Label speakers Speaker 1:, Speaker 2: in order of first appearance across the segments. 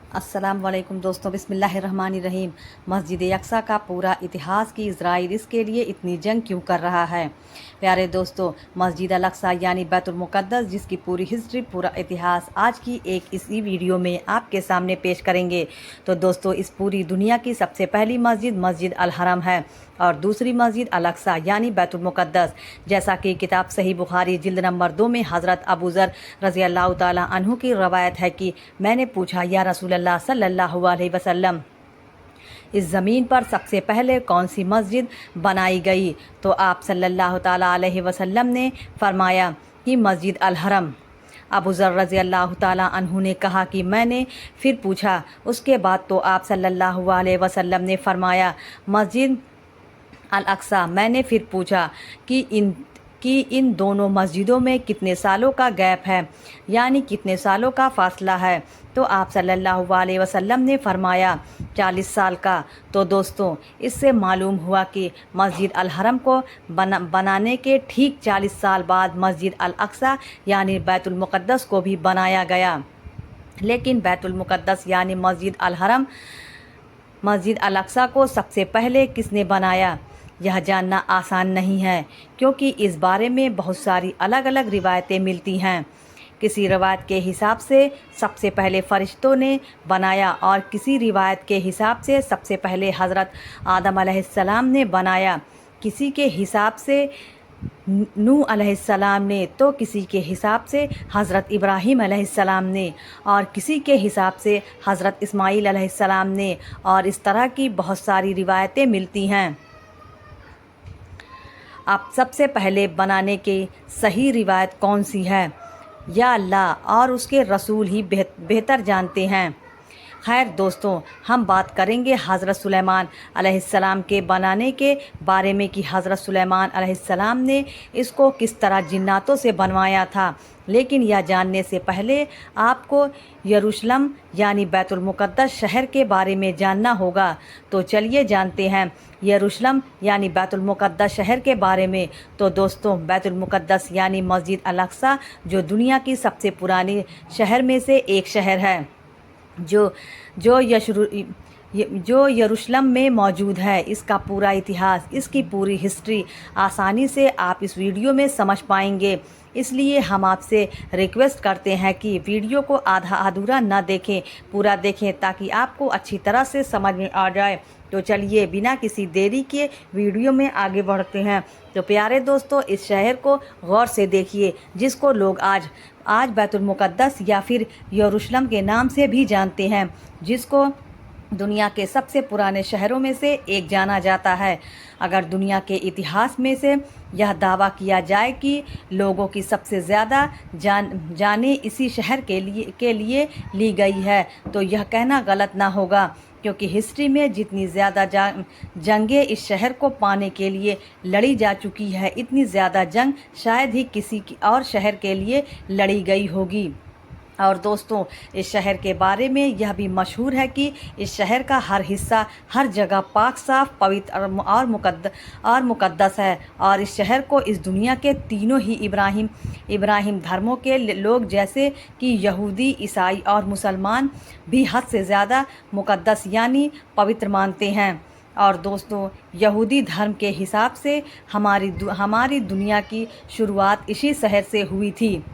Speaker 1: अस्सलाम वालेकुम दोस्तों, बिस्मिल्लाहिर्रहमानिर्रहीम। मस्जिद अक़सा का पूरा इतिहास कि इज़राइल इसके लिए इतनी जंग क्यों कर रहा है। प्यारे दोस्तों, मस्जिद अल-अक़सा यानी बैतुल मुक़द्दस, जिसकी पूरी हिस्ट्री, पूरा इतिहास आज की इसी वीडियो में आपके सामने पेश करेंगे। तो दोस्तों, इस पूरी दुनिया की सबसे पहली मस्जिद मस्जिद अल हरम है और दूसरी मस्जिद अल-अक़सा यानी बैतुल मुक़द्दस। जैसा कि किताब सही बुखारी जिल्द नंबर 2 में हज़रत अबू ज़र रज़ी अल्लाह ताला अन्हु की रवायत है कि मैंने पूछा, या रसूल अल्लाह सल्लल्लाहु अलैहि वसल्लम, इस ज़मीन पर सबसे पहले कौन सी मस्जिद बनाई गई? तो आप सल्लल्लाहु ताला अलैहि वसल्लम ने फरमाया कि मस्जिद अल हरम। अबू ज़र रज़ी अल्लाह ताला अन्हु ने कहा कि मैंने फिर पूछा, उसके बाद तो आप सल्लल्लाहु अलैहि वसल्लम ने फरमाया मस्जिद अल-अक़सा। मैंने फिर पूछा कि इन दोनों मस्जिदों में कितने सालों का गैप है, यानी कितने सालों का फासला है? तो आप सल्लल्लाहु अलैहि वसल्लम ने फरमाया 40 साल का। तो दोस्तों, इससे मालूम हुआ कि मस्जिद अल हरम को बनाने के ठीक 40 साल बाद मस्जिद अल-अक़सा यानी बैतुल मुक़द्दस को भी बनाया गया। लेकिन बैतुल मुक़द्दस यानी मस्जिद अल हरम, मस्जिद अल-अक़सा को सबसे पहले किसने बनाया, यह जानना आसान नहीं है, क्योंकि इस बारे में बहुत सारी अलग अलग रिवायतें मिलती हैं। किसी रिवायत के हिसाब से सबसे पहले फरिश्तों ने बनाया और किसी रिवायत के हिसाब से सबसे पहले हज़रत आदम अलैहिस्सलाम ने बनाया, किसी के हिसाब से नूह अलैहिस्सलाम ने, तो किसी के हिसाब से हज़रत इब्राहीम अलैहिस्सलाम ने और किसी के हिसाब से हज़रत इस्माईल अलैहिस्सलाम ने, और इस तरह की बहुत सारी रिवायतें मिलती हैं। अब सबसे पहले बनाने की सही रिवायत कौन सी है, या अल्लाह और उसके रसूल ही बेहतर जानते हैं। खैर दोस्तों, हम बात करेंगे हज़रत सुलेमान अलैहिस्सलाम के बनाने के बारे में कि हज़रत सुलेमान अलैहिस्सलाम ने इसको किस तरह जिन्नातों से बनवाया था। लेकिन यह जानने से पहले आपको यरूशलेम यानी बैतुल मुक़द्दस शहर के बारे में जानना होगा। तो चलिए जानते हैं यरूशलेम यानी बैतुल मुक़द्दस शहर के बारे में। तो दोस्तों, बैतुल मुक़द्दस यानी मस्जिद अल-अक़सा जो दुनिया की सबसे पुरानी शहर में से एक शहर है, जो यरूशलेम में मौजूद है। इसका पूरा इतिहास, इसकी पूरी हिस्ट्री आसानी से आप इस वीडियो में समझ पाएंगे। इसलिए हम आपसे रिक्वेस्ट करते हैं कि वीडियो को आधा अधूरा न देखें, पूरा देखें, ताकि आपको अच्छी तरह से समझ में आ जाए। तो चलिए बिना किसी देरी के वीडियो में आगे बढ़ते हैं। तो प्यारे दोस्तों, इस शहर को गौर से देखिए, जिसको लोग आज बैतुल मुक़द्दस या फिर यरूशलेम के नाम से भी जानते हैं, जिसको दुनिया के सबसे पुराने शहरों में से एक जाना जाता है। अगर दुनिया के इतिहास में से यह दावा किया जाए कि लोगों की सबसे ज़्यादा जानें इसी शहर के लिए ली गई है, तो यह कहना गलत ना होगा, क्योंकि हिस्ट्री में जितनी ज़्यादा जंगें इस शहर को पाने के लिए लड़ी जा चुकी है, इतनी ज़्यादा जंग शायद ही किसी और शहर के लिए लड़ी गई होगी। और दोस्तों, इस शहर के बारे में यह भी मशहूर है कि इस शहर का हर हिस्सा, हर जगह पाक साफ, पवित्र और मुक़द्दस है। और इस शहर को इस दुनिया के तीनों ही इब्राहिम धर्मों के लोग, जैसे कि यहूदी, ईसाई और मुसलमान, भी हद से ज़्यादा मुक़द्दस यानी पवित्र मानते हैं। और दोस्तों, यहूदी धर्म के हिसाब से हमारी दुनिया की शुरुआत इसी शहर से हुई थी।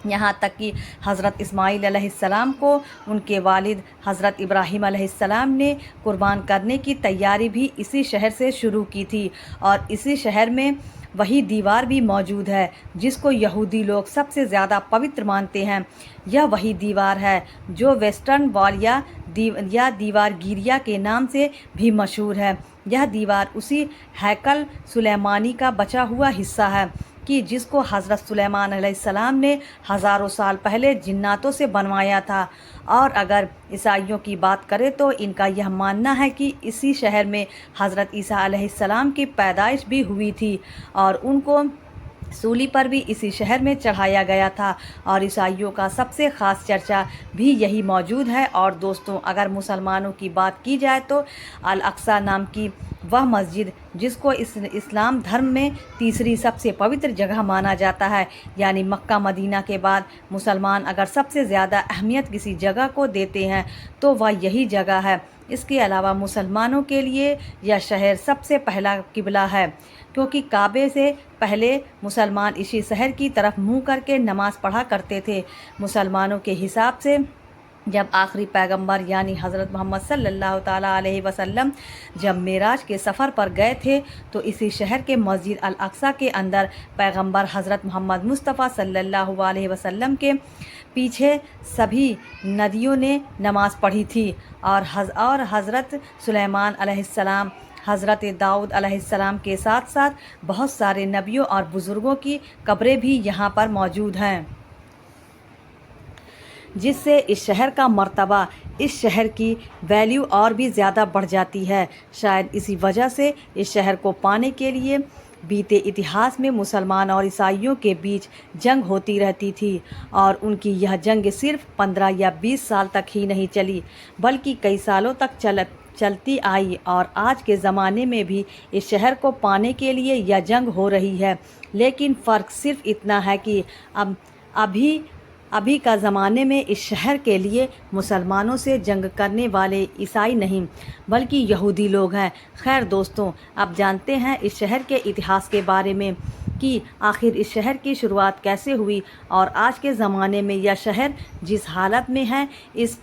Speaker 1: यहाँ तक कि हज़रत इस्माईल अलैहिस्सलाम को उनके वालिद हज़रत इब्राहीम अलैहिस्सलाम ने कुर्बान करने की तैयारी भी इसी शहर से शुरू की थी। और इसी शहर में वही दीवार भी मौजूद है जिसको यहूदी लोग सबसे ज़्यादा पवित्र मानते हैं। यह वही दीवार है जो वेस्टर्न वॉल या दीवार गिरिया के नाम से भी मशहूर है। यह दीवार उसी हैकल सुलेमानी का बचा हुआ हिस्सा है कि जिसको हज़रत सुलेमान अलैहिस्सलाम ने हज़ारों साल पहले जिन्नातों से बनवाया था। और अगर ईसाइयों की बात करें तो इनका यह मानना है कि इसी शहर में हज़रत ईसा अलैहिस्सलाम की पैदाइश भी हुई थी और उनको सूली पर भी इसी शहर में चढ़ाया गया था। और ईसाइयों का सबसे ख़ास चर्चा भी यही मौजूद है। और दोस्तों, अगर मुसलमानों की बात की जाए तो अल-अक़सा नाम की वह मस्जिद जिसको इस्लाम धर्म में तीसरी सबसे पवित्र जगह माना जाता है, यानी मक्का मदीना के बाद मुसलमान अगर सबसे ज़्यादा अहमियत किसी जगह को देते हैं तो वह यही जगह है। इसके अलावा मुसलमानों के लिए यह शहर सबसे पहला किबला है, क्योंकि काबे से पहले मुसलमान इसी शहर की तरफ मुँह करके नमाज़ पढ़ा करते थे। मुसलमानों के हिसाब से जब आखिरी पैगंबर यानी हज़रत मोहम्मद सल्लल्लाहु ताला अलैहि वसल्लम जब मेराज के सफ़र पर गए थे तो इसी शहर के मस्जिद अल अक्सा के अंदर पैगंबर हज़रत मोहम्मद मुस्तफ़ा सल्लल्लाहु अलैहि वसल्लम के पीछे सभी नदियों ने नमाज़ पढ़ी थी और हज़रत सुलेमान अलैहिस्सलाम, हज़रत दाऊद अलैहिस्सलाम के साथ साथ बहुत सारे नबियों और बुज़ुर्गों की कब्रें भी यहाँ पर मौजूद हैं, जिससे इस शहर का मर्तबा, इस शहर की वैल्यू और भी ज़्यादा बढ़ जाती है। शायद इसी वजह से इस शहर को पाने के लिए बीते इतिहास में मुसलमान और ईसाइयों के बीच जंग होती रहती थी और उनकी यह जंग सिर्फ 15 या 20 साल तक ही नहीं चली, बल्कि कई सालों तक चलती आई और आज के ज़माने में भी इस शहर को पाने के लिए यह जंग हो रही है। लेकिन फ़र्क सिर्फ इतना है कि अभी का ज़माने में इस शहर के लिए मुसलमानों से जंग करने वाले ईसाई नहीं बल्कि यहूदी लोग हैं। खैर दोस्तों, अब जानते हैं इस शहर के इतिहास के बारे में कि आखिर इस शहर की शुरुआत कैसे हुई और आज के ज़माने में यह शहर जिस हालत में है, इस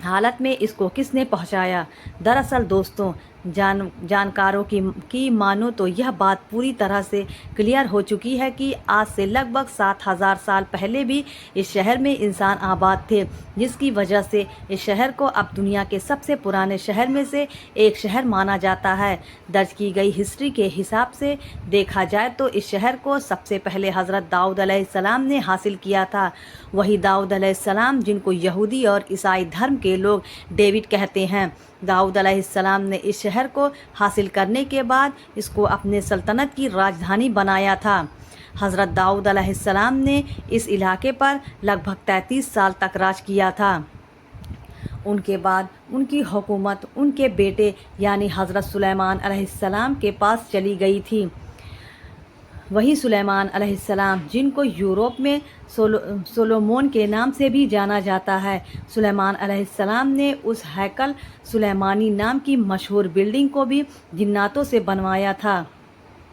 Speaker 1: हालत में इसको किसने पहुंचाया। दरअसल दोस्तों, जानकारों की मानो तो यह बात पूरी तरह से क्लियर हो चुकी है कि आज से लगभग 7000 साल पहले भी इस शहर में इंसान आबाद थे, जिसकी वजह से इस शहर को अब दुनिया के सबसे पुराने शहर में से एक शहर माना जाता है। दर्ज की गई हिस्ट्री के हिसाब से देखा जाए तो इस शहर को सबसे पहले हज़रत दाऊद अलैहिस्सलाम ने हासिल किया था। वही दाऊद अलैहिस्सलाम जिनको यहूदी और ईसाई धर्म के लोग डेविड कहते हैं। दाऊद अलैहिस्सलाम ने इस शहर को हासिल करने के बाद इसको अपने सल्तनत की राजधानी बनाया था। हज़रत दाऊद अलैहिस्सलाम ने इस इलाके पर लगभग 33 साल तक राज किया था। उनके बाद उनकी हुकूमत उनके बेटे यानी हज़रत सुलेमान अलैहिस्सलाम के पास चली गई थी। वही सुलेमान अलैहिस्सलाम जिनको यूरोप में सोलोमोन के नाम से भी जाना जाता है। सुलेमान अलैहिस्सलाम ने उस हैकल सुलेमानी नाम की मशहूर बिल्डिंग को भी जिन्नातों से बनवाया था,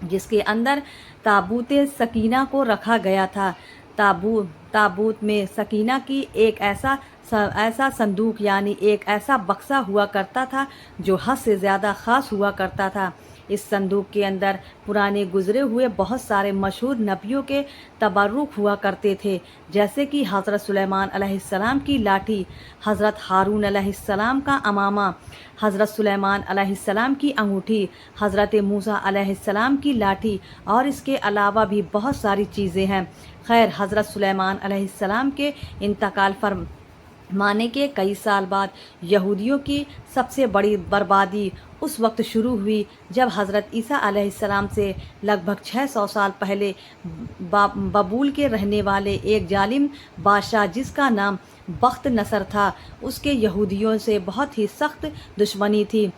Speaker 1: जिसके अंदर ताबूत सकीना को रखा गया था। ताबूत में सकीना की एक ऐसा संदूक यानी एक ऐसा बक्सा हुआ करता था जो हद से ज़्यादा ख़ास हुआ करता था। इस संदूक के अंदर पुराने गुजरे हुए बहुत सारे मशहूर नबियों के तबर्रुक हुआ करते थे, जैसे कि हज़रत सुलेमान अलैहिस्सलाम की लाठी, हज़रत हारून अलैहिस्सलाम का अमामा, हज़रत सुलेमान अलैहिस्सलाम की अंगूठी, हज़रत मूसा अलैहिस्सलाम की लाठी और इसके अलावा भी बहुत सारी चीज़ें हैं। खैर, हज़रत सुलेमान अलैहिस्सलाम के इंतकाल फरमाने के कई साल बाद यहूदियों की सबसे बड़ी बर्बादी उस वक्त शुरू हुई जब हज़रत ईसा अलैहिस्सलाम से लगभग 600 साल पहले बबूल के रहने वाले एक जालिम बादशाह जिसका नाम बख्त नसर था, उसके यहूदियों से बहुत ही सख्त दुश्मनी थी।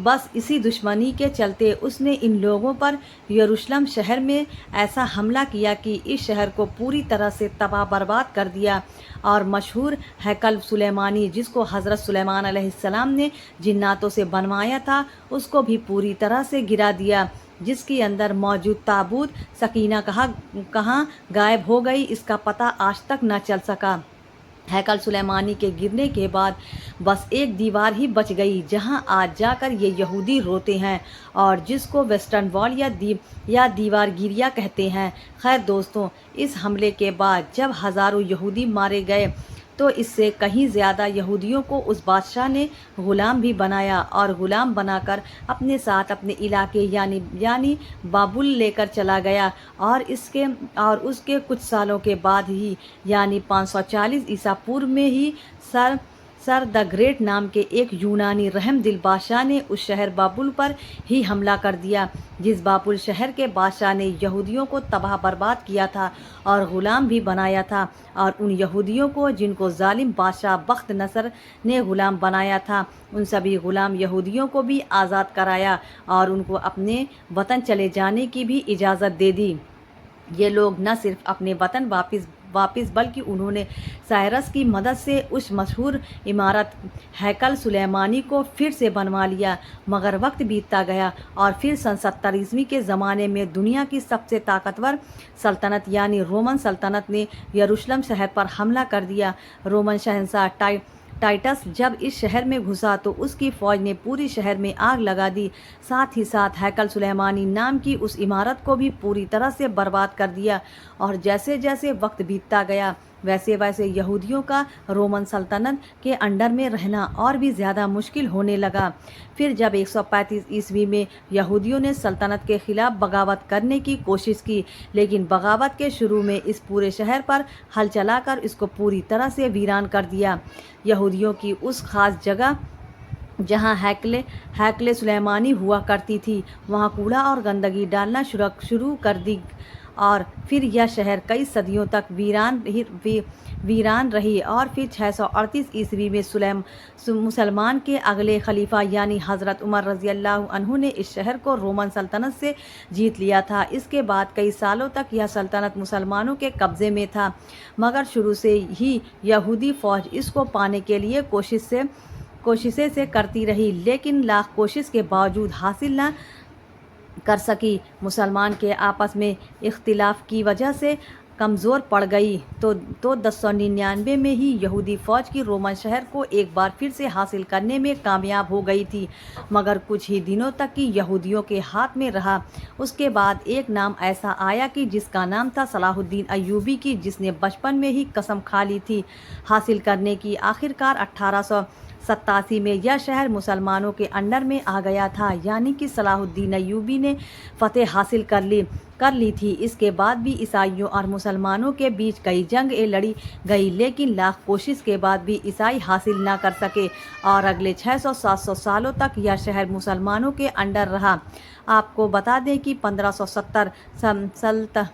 Speaker 1: बस इसी दुश्मनी के चलते उसने इन लोगों पर यरूशलेम शहर में ऐसा हमला किया कि इस शहर को पूरी तरह से तबाह बर्बाद कर दिया और मशहूर हैकल सुलेमानी जिसको हज़रत सुलेमान अलैहिस्सलाम ने जिन्नातों से बनवाया था, उसको भी पूरी तरह से गिरा दिया, जिसके अंदर मौजूद ताबूत सकीना कहाँ गायब हो गई, इसका पता आज तक न चल सका। हैकल सुलेमानी के गिरने के बाद बस एक दीवार ही बच गई जहां आज जाकर ये यहूदी रोते हैं और जिसको वेस्टर्न वॉल या दीवार गिरिया कहते हैं। खैर दोस्तों, इस हमले के बाद जब हज़ारों यहूदी मारे गए तो इससे कहीं ज़्यादा यहूदियों को उस बादशाह ने ग़ुलाम भी बनाया और ग़ुलाम बनाकर अपने साथ अपने इलाके यानी बाबुल लेकर चला गया और उसके कुछ सालों के बाद ही यानी 540 ईसा पूर्व में ही सर द ग्रेट नाम के एक यूनानी रहम दिल बादशाह ने उस शहर बाबुल पर ही हमला कर दिया जिस बाबुल शहर के बादशाह ने यहूदियों को तबाह बर्बाद किया था और ग़ुलाम भी बनाया था, और उन यहूदियों को जिनको जालिम बादशाह बख्त नसर ने ग़ुलाम बनाया था, उन सभी ग़ुलाम यहूदियों को भी आज़ाद कराया और उनको अपने वतन चले जाने की भी इजाज़त दे दी। ये लोग न सिर्फ अपने वतन वापस बल्कि उन्होंने साइरस की मदद से उस मशहूर इमारत हैकल सुलेमानी को फिर से बनवा लिया। मगर वक्त बीतता गया और फिर सन 70 ईस्वी के ज़माने में दुनिया की सबसे ताकतवर सल्तनत यानी रोमन सल्तनत ने यरूशलेम शहर पर हमला कर दिया। रोमन शहंशाह टाइटस जब इस शहर में घुसा तो उसकी फ़ौज ने पूरी शहर में आग लगा दी, साथ ही साथ हैकल सुलेमानी नाम की उस इमारत को भी पूरी तरह से बर्बाद कर दिया। और जैसे जैसे वक्त बीतता गया वैसे वैसे यहूदियों का रोमन सल्तनत के अंडर में रहना और भी ज़्यादा मुश्किल होने लगा। फिर जब 135 ईस्वी में यहूदियों ने सल्तनत के ख़िलाफ़ बगावत करने की कोशिश की, लेकिन बगावत के शुरू में इस पूरे शहर पर हल चलाकर इसको पूरी तरह से वीरान कर दिया। यहूदियों की उस ख़ास जगह जहाँ हैकले सुलेमानी हुआ करती थी वहाँ कूड़ा और गंदगी डालना शुरू कर दी और फिर यह शहर कई सदियों तक वीरान रही। और फिर 638 ईस्वी में मुसलमान के अगले खलीफा यानी हज़रत उमर रज़ी अल्लाह अन्हु ने इस शहर को रोमन सल्तनत से जीत लिया था। इसके बाद कई सालों तक यह सल्तनत मुसलमानों के कब्ज़े में था, मगर शुरू से ही यहूदी फ़ौज इसको पाने के लिए कोशिशें से करती रही, लेकिन लाख कोशिश के बावजूद हासिल न कर सकी। मुसलमान के आपस में इख्तिलाफ की वजह से कमज़ोर पड़ गई तो 1099 में ही यहूदी फ़ौज की रोमन शहर को एक बार फिर से हासिल करने में कामयाब हो गई थी, मगर कुछ ही दिनों तक की यहूदियों के हाथ में रहा। उसके बाद एक नाम ऐसा आया कि जिसका नाम था सलाहुद्दीन अय्यूबी की, जिसने बचपन में ही कसम खा ली थी हासिल करने की। आखिरकार 1887 में यह शहर मुसलमानों के अंडर में आ गया था, यानी कि सलाहुद्दीन अय्यूबी ने फतेह हासिल कर ली थी। इसके बाद भी ईसाइयों और मुसलमानों के बीच कई जंगें लड़ी गई, लेकिन लाख कोशिश के बाद भी ईसाई हासिल ना कर सके और अगले 600-700 सालों तक यह शहर मुसलमानों के अंडर रहा। आपको बता दें कि 1570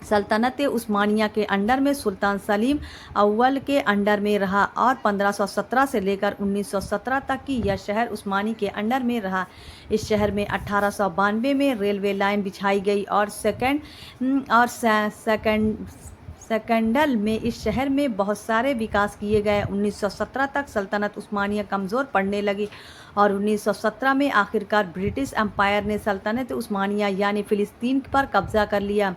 Speaker 1: सल्तनत उस्मानिया के अंडर में सुल्तान सलीम अव्वल के अंडर में रहा और 1517 से लेकर 1917 तक की यह शहर उस्मानी के अंडर में रहा। इस शहर में 1892 में रेलवे लाइन बिछाई गई और सेकंडल में इस शहर में बहुत सारे विकास किए गए। 1917 तक सल्तनत उस्मानिया कमज़ोर पड़ने लगी और 1917 में आखिरकार ब्रिटिश एम्पायर ने सल्तनत उस्मानिया यानी फ़िलिस्तीन पर कब्ज़ा कर लिया।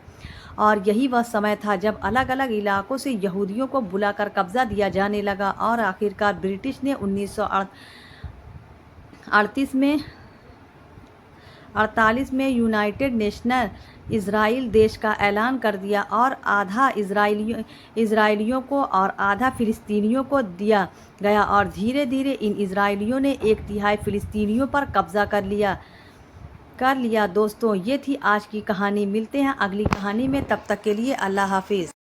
Speaker 1: और यही वह समय था जब अलग अलग इलाकों से यहूदियों को बुलाकर कब्ज़ा दिया जाने लगा और आखिरकार ब्रिटिश ने 1948 में यूनाइटेड नेशनल इज़राइल देश का ऐलान कर दिया और आधा इज़राइलियों को और आधा फ़िलिस्तीनियों को दिया गया और धीरे धीरे इन इज़राइलियों ने 1/3 फ़िलिस्तीनियों पर कब्ज़ा कर लिया। दोस्तों, ये थी आज की कहानी। मिलते हैं अगली कहानी में, तब तक के लिए अल्लाह हाफिज़।